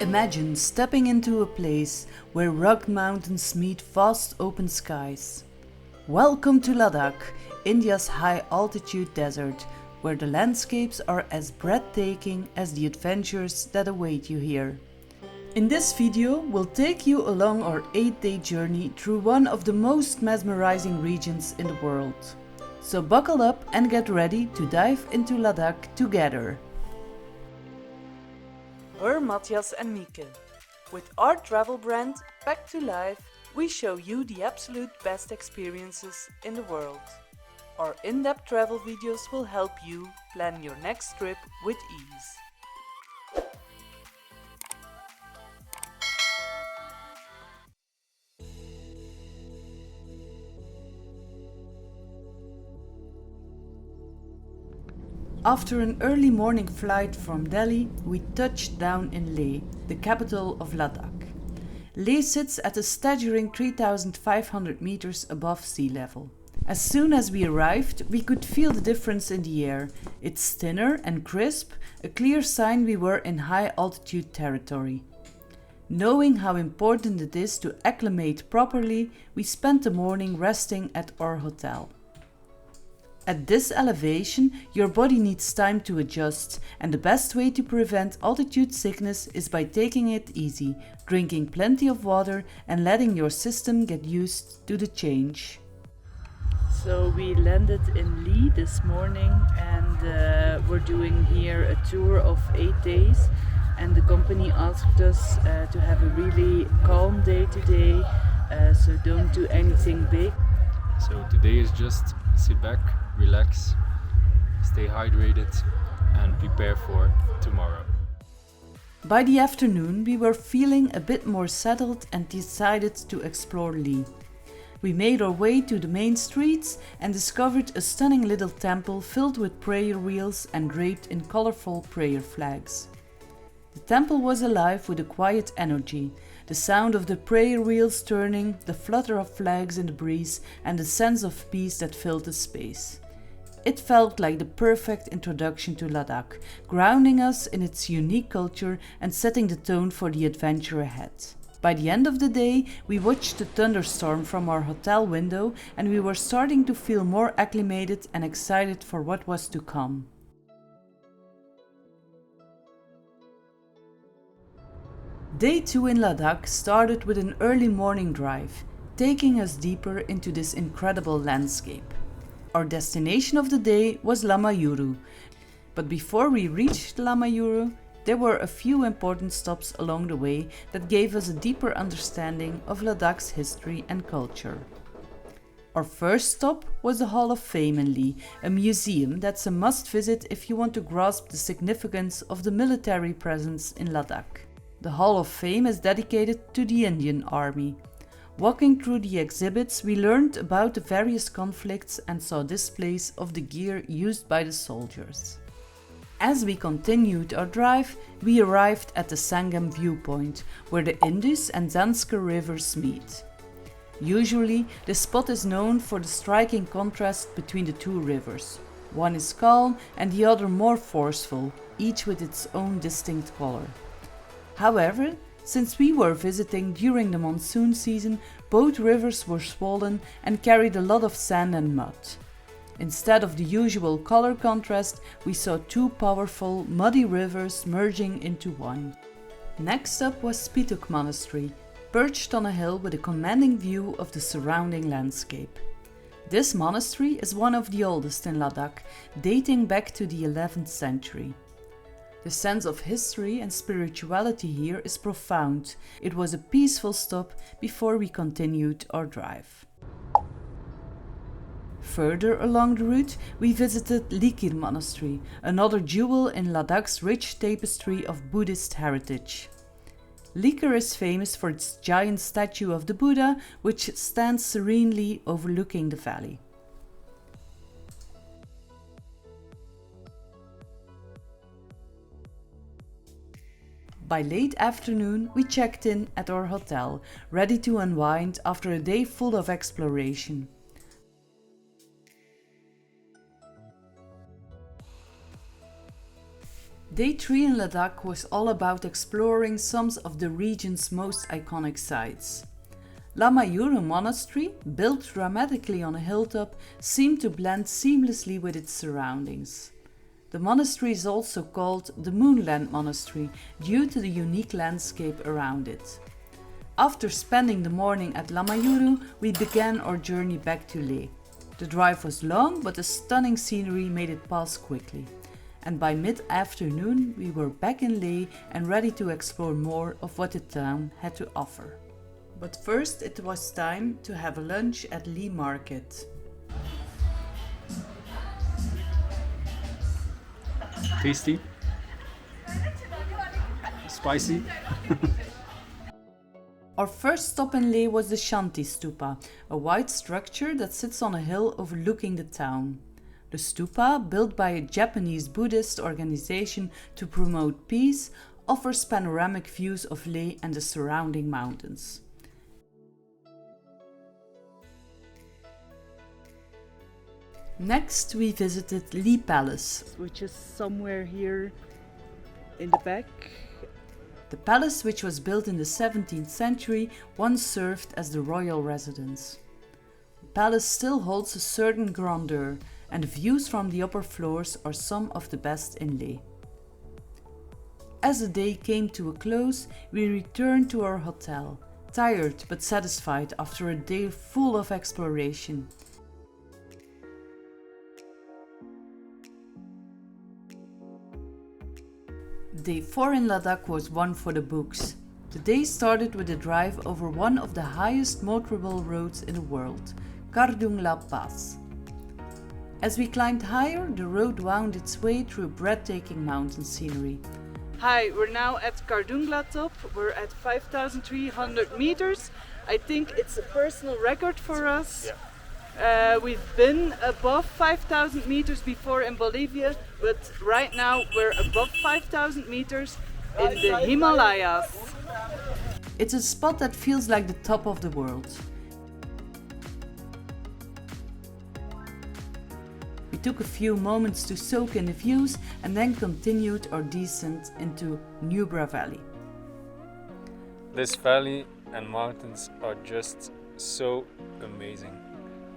Imagine stepping into a place where rugged mountains meet vast open skies. Welcome to Ladakh, India's high-altitude desert, where the landscapes are as breathtaking as the adventures that await you here. In this video, we'll take you along our 8-day journey through one of the most mesmerizing regions in the world. So buckle up and get ready to dive into Ladakh together. We're Matthias and Mieke. With our travel brand, Back to Life, we show you the absolute best experiences in the world. Our in-depth travel videos will help you plan your next trip with ease. After an early morning flight from Delhi, we touched down in Leh, the capital of Ladakh. Leh sits at a staggering 3,500 meters above sea level. As soon as we arrived, we could feel the difference in the air. It's thinner and crisp, a clear sign we were in high altitude territory. Knowing how important it is to acclimate properly, we spent the morning resting at our hotel. At this elevation, your body needs time to adjust, and the best way to prevent altitude sickness is by taking it easy, drinking plenty of water and letting your system get used to the change. So we landed in Leh this morning and we're doing here a tour of 8 days, and the company asked us to have a really calm day today, so don't do anything big. So today is just sit back, relax, stay hydrated and prepare for tomorrow. By the afternoon we were feeling a bit more settled and decided to explore Leh. We made our way to the main streets and discovered a stunning little temple filled with prayer wheels and draped in colorful prayer flags. The temple was alive with a quiet energy, the sound of the prayer wheels turning, the flutter of flags in the breeze, and the sense of peace that filled the space. It felt like the perfect introduction to Ladakh, grounding us in its unique culture and setting the tone for the adventure ahead. By the end of the day, we watched the thunderstorm from our hotel window and we were starting to feel more acclimated and excited for what was to come. Day 2 in Ladakh started with an early morning drive, taking us deeper into this incredible landscape. Our destination of the day was Lamayuru, but before we reached Lamayuru, there were a few important stops along the way that gave us a deeper understanding of Ladakh's history and culture. Our first stop was the Hall of Fame in Leh, a museum that's a must visit if you want to grasp the significance of the military presence in Ladakh. The Hall of Fame is dedicated to the Indian Army. Walking through the exhibits, we learned about the various conflicts and saw displays of the gear used by the soldiers. As we continued our drive, we arrived at the Sangam viewpoint, where the Indus and Danske rivers meet. Usually, this spot is known for the striking contrast between the two rivers. One is calm and the other more forceful, each with its own distinct color. However, since we were visiting during the monsoon season, both rivers were swollen and carried a lot of sand and mud. Instead of the usual color contrast, we saw two powerful, muddy rivers merging into one. Next up was Spituk monastery, perched on a hill with a commanding view of the surrounding landscape. This monastery is one of the oldest in Ladakh, dating back to the 11th century. The sense of history and spirituality here is profound. It was a peaceful stop before we continued our drive. Further along the route, we visited Likir monastery, another jewel in Ladakh's rich tapestry of Buddhist heritage. Likir is famous for its giant statue of the Buddha, which stands serenely overlooking the valley. By late afternoon, we checked in at our hotel, ready to unwind after a day full of exploration. Day 3 in Ladakh was all about exploring some of the region's most iconic sites. Lamayuru monastery, built dramatically on a hilltop, seemed to blend seamlessly with its surroundings. The monastery is also called the Moonlike Monastery due to the unique landscape around it. After spending the morning at Lamayuru, we began our journey back to Leh. The drive was long, but the stunning scenery made it pass quickly. And by mid-afternoon, we were back in Leh and ready to explore more of what the town had to offer. But first, it was time to have a lunch at Leh Market. Tasty, spicy. Our first stop in Leh was the Shanti Stupa, a white structure that sits on a hill overlooking the town. The stupa, built by a Japanese Buddhist organization to promote peace, offers panoramic views of Leh and the surrounding mountains. Next, we visited Leh Palace, which is somewhere here in the back. The palace, which was built in the 17th century, once served as the royal residence. The palace still holds a certain grandeur, and the views from the upper floors are some of the best in Leh. As the day came to a close, we returned to our hotel, tired but satisfied after a day full of exploration. Day 4 in Ladakh was one for the books. The day started with a drive over one of the highest motorable roads in the world, Kardung La Pass. As we climbed higher, the road wound its way through breathtaking mountain scenery. Hi, we're now at Kardung La top. We're at 5,300 meters. I think it's a personal record for us. Yeah. We've been above 5,000 meters before in Bolivia, but right now we're above 5,000 meters in the Himalayas. It's a spot that feels like the top of the world. We took a few moments to soak in the views and then continued our descent into Nubra Valley. This valley and mountains are just so amazing.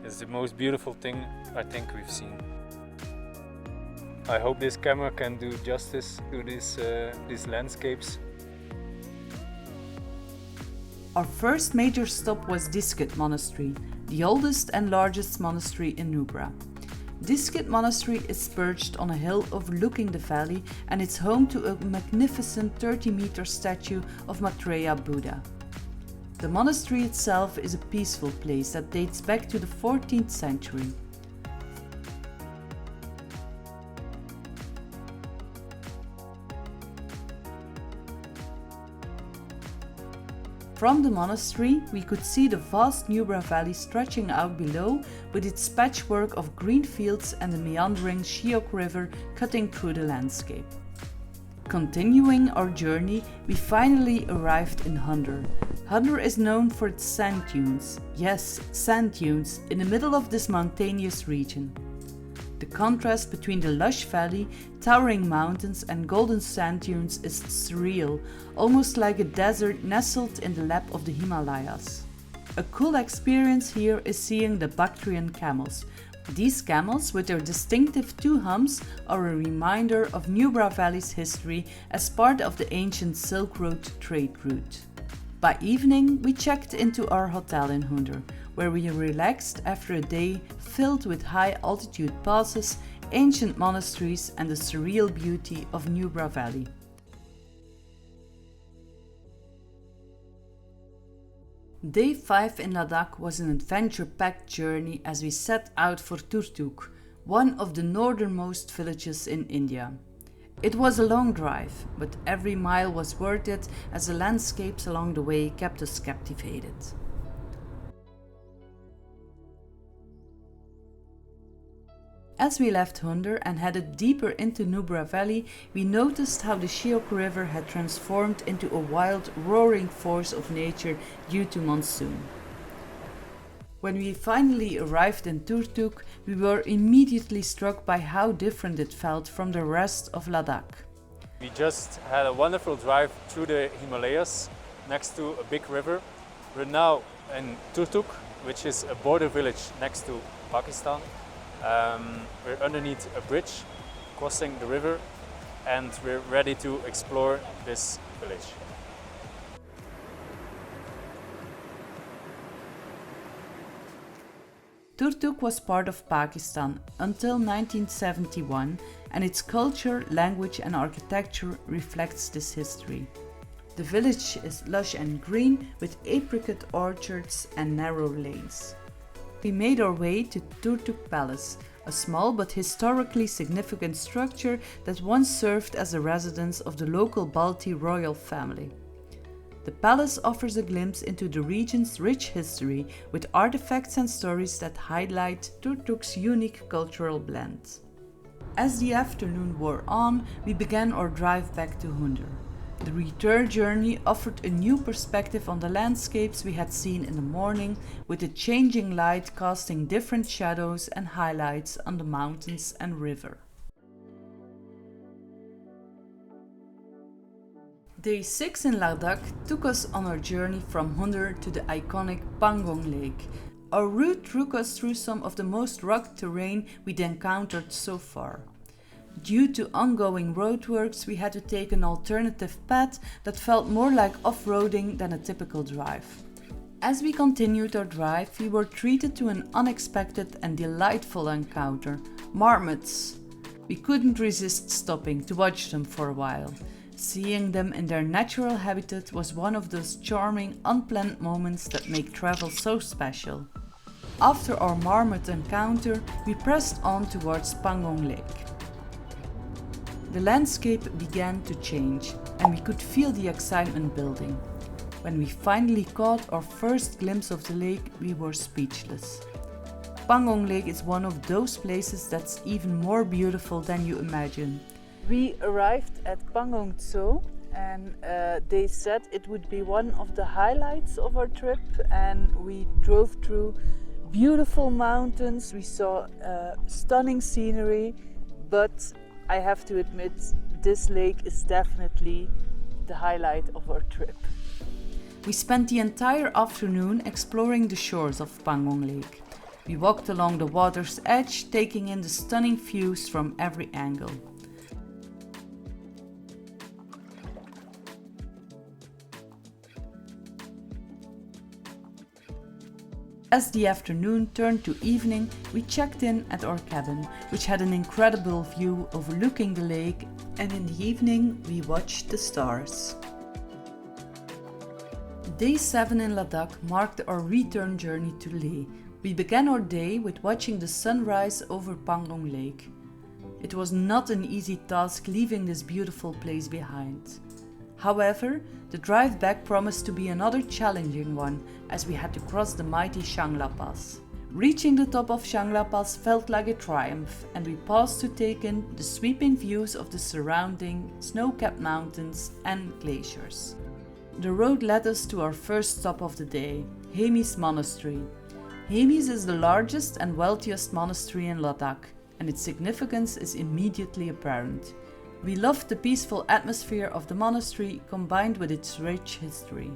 It's the most beautiful thing I think we've seen. I hope this camera can do justice to these landscapes. Our first major stop was Diskit Monastery, the oldest and largest monastery in Nubra. Diskit Monastery is perched on a hill overlooking the valley, and it's home to a magnificent 30-meter statue of Maitreya Buddha. The monastery itself is a peaceful place that dates back to the 14th century. From the monastery, we could see the vast Nubra Valley stretching out below with its patchwork of green fields and the meandering Shiok River cutting through the landscape. Continuing our journey, we finally arrived in Hunder. Hunder is known for its sand dunes. Yes, sand dunes in the middle of this mountainous region. The contrast between the lush valley, towering mountains and golden sand dunes is surreal, almost like a desert nestled in the lap of the Himalayas. A cool experience here is seeing the Bactrian camels. These camels, with their distinctive two humps, are a reminder of Nubra Valley's history as part of the ancient Silk Road trade route. By evening, we checked into our hotel in Hunder, where we relaxed after a day filled with high-altitude passes, ancient monasteries and the surreal beauty of Nubra Valley. Day 5 in Ladakh was an adventure-packed journey as we set out for Turtuk, one of the northernmost villages in India. It was a long drive, but every mile was worth it as the landscapes along the way kept us captivated. As we left Hunder and headed deeper into Nubra Valley, we noticed how the Shiok River had transformed into a wild, roaring force of nature due to monsoon. When we finally arrived in Turtuk, we were immediately struck by how different it felt from the rest of Ladakh. We just had a wonderful drive through the Himalayas next to a big river. We're now in Turtuk, which is a border village next to Pakistan. We're underneath a bridge crossing the river, and we're ready to explore this village. Turtuk was part of Pakistan until 1971, and its culture, language and architecture reflects this history. The village is lush and green with apricot orchards and narrow lanes. We made our way to Turtuk Palace, a small but historically significant structure that once served as a residence of the local Balti royal family. The palace offers a glimpse into the region's rich history with artifacts and stories that highlight Turtuk's unique cultural blend. As the afternoon wore on, we began our drive back to Hunder. The return journey offered a new perspective on the landscapes we had seen in the morning, with the changing light casting different shadows and highlights on the mountains and river. Day 6 in Ladakh took us on our journey from Hunder to the iconic Pangong Lake. Our route took us through some of the most rugged terrain we'd encountered so far. Due to ongoing roadworks, we had to take an alternative path that felt more like off-roading than a typical drive. As we continued our drive, we were treated to an unexpected and delightful encounter: marmots. We couldn't resist stopping to watch them for a while. Seeing them in their natural habitat was one of those charming, unplanned moments that make travel so special. After our marmot encounter, we pressed on towards Pangong Lake. The landscape began to change, and we could feel the excitement building. When we finally caught our first glimpse of the lake, we were speechless. Pangong Lake is one of those places that's even more beautiful than you imagine. We arrived at Pangong Tso, and they said it would be one of the highlights of our trip, and we drove through beautiful mountains. We saw stunning scenery, but I have to admit, this lake is definitely the highlight of our trip. We spent the entire afternoon exploring the shores of Pangong Lake. We walked along the water's edge, taking in the stunning views from every angle. As the afternoon turned to evening, we checked in at our cabin, which had an incredible view overlooking the lake, and in the evening we watched the stars. Day 7 in Ladakh marked our return journey to Leh. We began our day with watching the sunrise over Pangong Lake. It was not an easy task leaving this beautiful place behind. However, the drive back promised to be another challenging one, as we had to cross the mighty Shangla Pass. Reaching the top of Shangla Pass felt like a triumph, and we paused to take in the sweeping views of the surrounding snow-capped mountains and glaciers. The road led us to our first stop of the day, Hemis Monastery. Hemis is the largest and wealthiest monastery in Ladakh, and its significance is immediately apparent. We loved the peaceful atmosphere of the monastery combined with its rich history.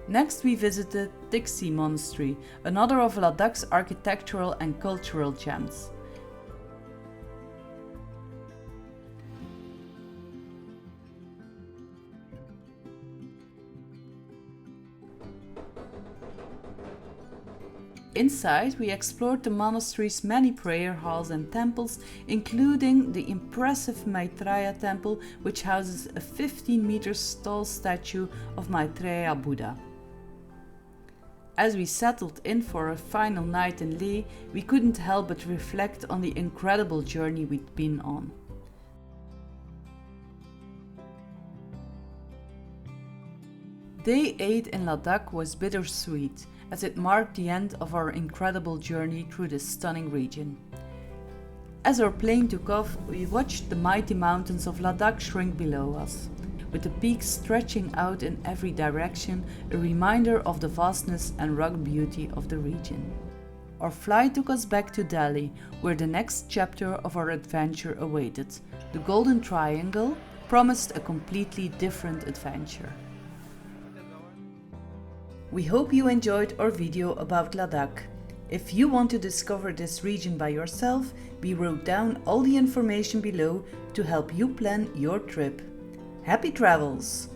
Next we visited Tiksi Monastery, another of Ladakh's architectural and cultural gems. Inside, we explored the monastery's many prayer halls and temples, including the impressive Maitreya temple, which houses a 15 meters tall statue of Maitreya Buddha. As we settled in for a final night in Leh, we couldn't help but reflect on the incredible journey we'd been on. Day 8 in Ladakh was bittersweet, as it marked the end of our incredible journey through this stunning region. As our plane took off, we watched the mighty mountains of Ladakh shrink below us, with the peaks stretching out in every direction, a reminder of the vastness and rugged beauty of the region. Our flight took us back to Delhi, where the next chapter of our adventure awaited. The Golden Triangle promised a completely different adventure. We hope you enjoyed our video about Ladakh. If you want to discover this region by yourself, we wrote down all the information below to help you plan your trip. Happy travels!